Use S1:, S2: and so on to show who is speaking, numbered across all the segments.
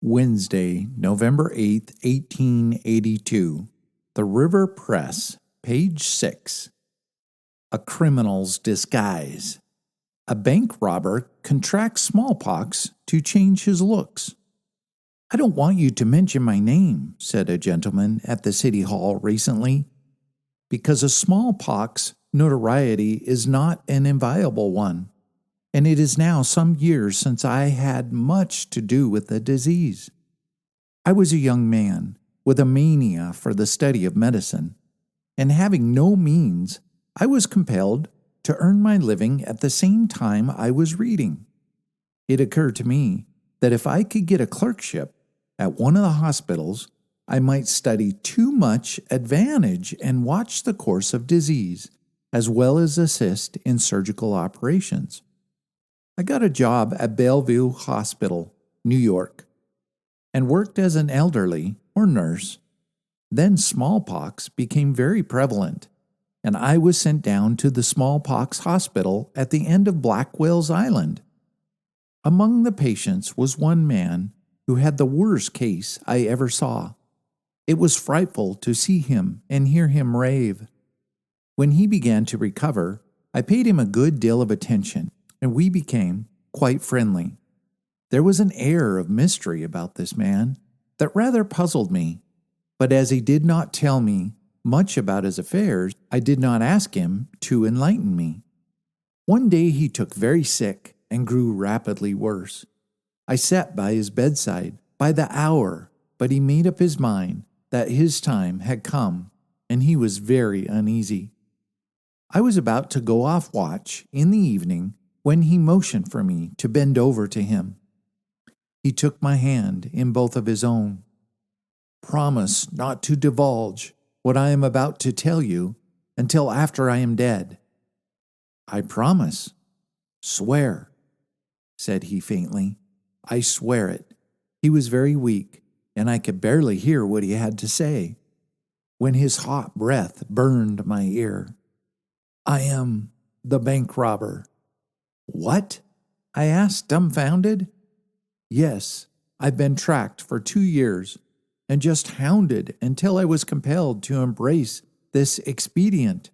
S1: Wednesday, November 8th, 1882. The River Press, page 6. A criminal's disguise. A bank robber contracts smallpox to change his looks. "I don't want you to mention my name," said a gentleman at the city hall recently, "because a smallpox notoriety is not an inviolable one, and it is now some years since I had much to do with the disease. I was a young man with a mania for the study of medicine, and having no means, I was compelled to earn my living at the same time I was reading. It occurred to me that if I could get a clerkship at one of the hospitals, I might study too much advantage and watch the course of disease, as well as assist in surgical operations. I got a job at Bellevue Hospital, New York, and worked as an elderly or nurse. Then smallpox became very prevalent, and I was sent down to the smallpox hospital at the end of Blackwell's Island. Among the patients was one man who had the worst case I ever saw. It was frightful to see him and hear him rave. When he began to recover, I paid him a good deal of attention, and we became quite friendly. There was an air of mystery about this man that rather puzzled me, but as he did not tell me much about his affairs, I did not ask him to enlighten me. One day he took very sick and grew rapidly worse. I sat by his bedside by the hour, but he made up his mind that his time had come, and he was very uneasy. I was about to go off watch in the evening when he motioned for me to bend over to him. He took my hand in both of his own. "Promise not to divulge what I am about to tell you until after I am dead." "I promise." "Swear," said he faintly. "I swear it." He was very weak, and I could barely hear what he had to say, when his hot breath burned my ear. "I am the bank robber." "What?" I asked, dumbfounded. "Yes, I've been tracked for 2 years, and just hounded until I was compelled to embrace this expedient."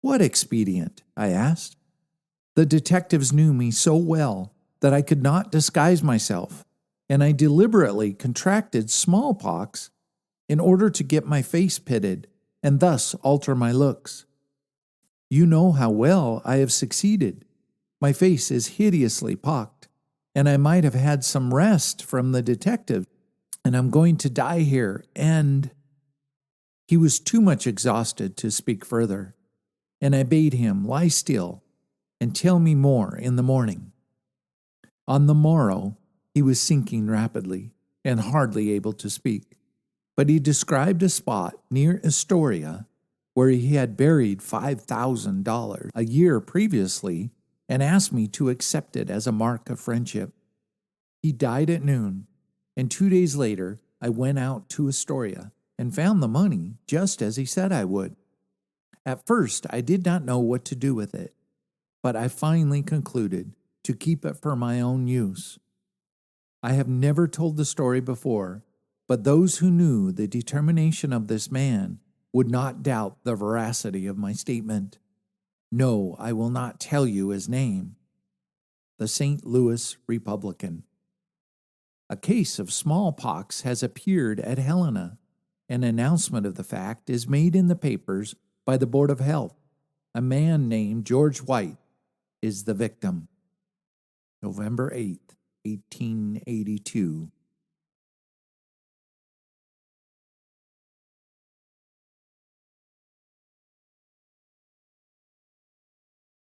S1: "What expedient?" I asked. "The detectives knew me so well that I could not disguise myself, and I deliberately contracted smallpox in order to get my face pitted and thus alter my looks. You know how well I have succeeded. My face is hideously pocked, and I might have had some rest from the detective, and I'm going to die here, and—" He was too much exhausted to speak further, and I bade him lie still and tell me more in the morning. On the morrow, he was sinking rapidly and hardly able to speak, but he described a spot near Astoria where he had buried $5,000 a year previously and asked me to accept it as a mark of friendship. He died at noon, and 2 days later I went out to Astoria and found the money just as he said I would. At first I did not know what to do with it, but I finally concluded to keep it for my own use. I have never told the story before, but those who knew the determination of this man would not doubt the veracity of my statement. No, I will not tell you his name. The St. Louis Republican. A case of smallpox has appeared at Helena. An announcement of the fact is made in the papers by the Board of Health. A man named George Wright is the victim. November 8th, 1882.